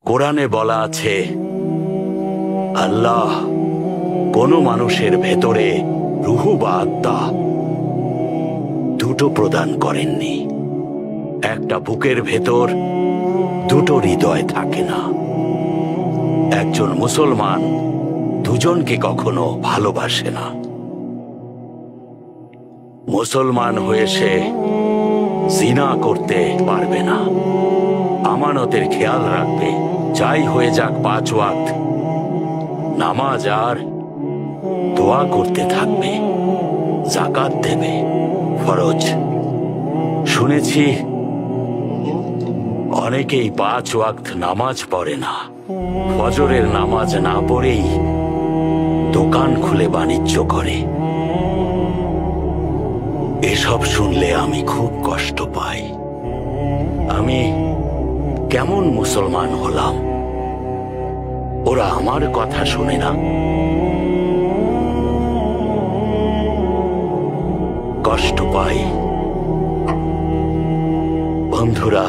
কোরআনে বলা আছে, আল্লাহ কোনো মানুষের ভেতরে রূহ বা আত্মা দুটো প্রদান করেননি। একটা বুকের ভেতর দুটো হৃদয় থাকে না। একজন মুসলমান দুজনকে কখনো ভালোবাসে না। মুসলমান হয়ে সে জিনা করতে পারবে না, আমানতের খেয়াল রাখবে, যাই হয়ে যাক 5 ওয়াক্ত নামাজ আর দোয়া করতে থাকবে, যাকাত দেবে, ফরজ। শুনেছি অনেকেই 5 ওয়াক্ত নামাজ পড়ে না, ফজরের নামাজ না পড়েই দোকান খুলে বাণিজ্য করে। এসব শুনলে আমি খুব কষ্ট পাই। আমি কেমন মুসলমান হলাম? ওরা আমার কথা শোনে না। কষ্ট পাই। বন্ধুরা,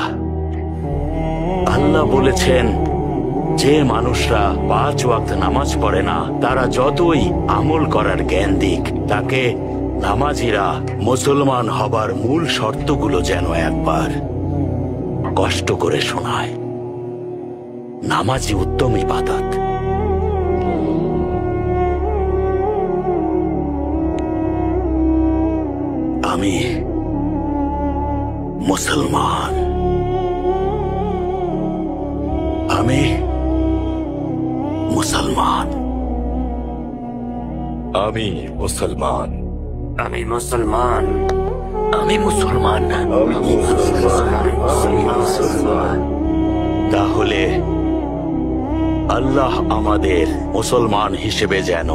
আল্লাহ বলেছেন, যে মানুষরা 5 ওয়াক্ত নামাজ পড়ে না, তারা যতই আমল করার জ্ঞান দিক, তাকে নামাজিরা মুসলমান হবার মূল শর্তগুলো যেন একবার কষ্ট করে শোনায়। নামাজি উত্তম ইবাদত। আমি মুসলমান। আমি মুসলমান। আমি মুসলমান। আমি মুসলমান। আমি মুসলমান। তাহলে আল্লাহ আমাদের মুসলমান হিসেবে যেন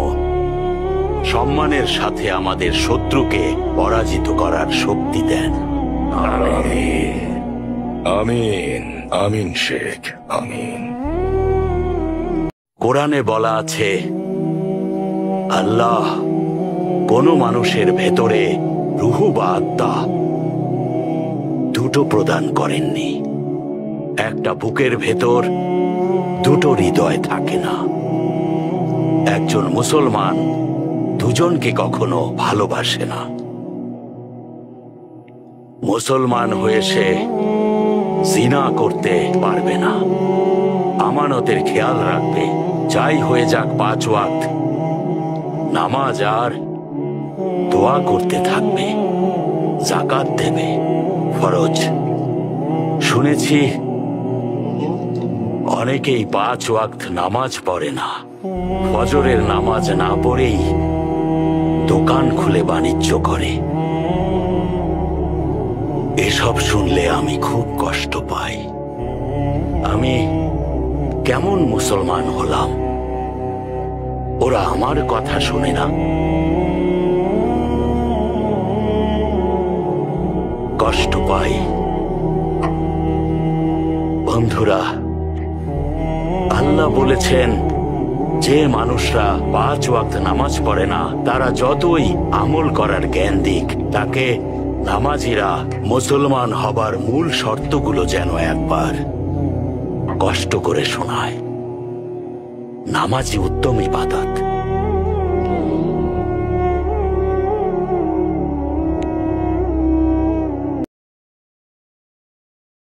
সম্মানের সাথে আমাদের শত্রুকে পরাজিত করার শক্তি দেন। আমিন। আমিন শেখ, আমিন। কোরআনে বলা আছে, আল্লাহ কোনো মানুষের ভেতরে রূহ বা আত্মা দুটো প্রদান করেননি। একটা বুকের ভেতর দুটো হৃদয় থাকে না। একজন মুসলমান দুজনকে কখনো ভালোবাসে না। মুসলমান হয়ে সে জিনা করতে পারবে না, আমানতের খেয়াল রাখবে, যাই হয়ে যাক 5 ওয়াক্ত নামাজ আর দোয়া করতে থাকবে, যাকাত দেবে, ফরজ। শুনেছি অনেকেই 5 ওয়াক্ত নামাজ পড়ে না, ফজরের নামাজ না পড়েই দোকান খুলে বাণিজ্য করে। এসব শুনলে আমি খুব কষ্ট পাই। আমি কেমন মুসলমান হলাম? ওরা আমার কথা শোনে না। কষ্ট পাই। বন্ধুরা, আল্লাহ বলেছেন, যে মানুষরা 5 ওয়াক্ত নামাজ পড়ে না, তারা যতই আমল করার জ্ঞান দিক, তাকে নামাজিরা মুসলমান হবার মূল শর্তগুলো যেন একবার কষ্ট করে শোনায়। নামাজি উত্তম ইবাদত।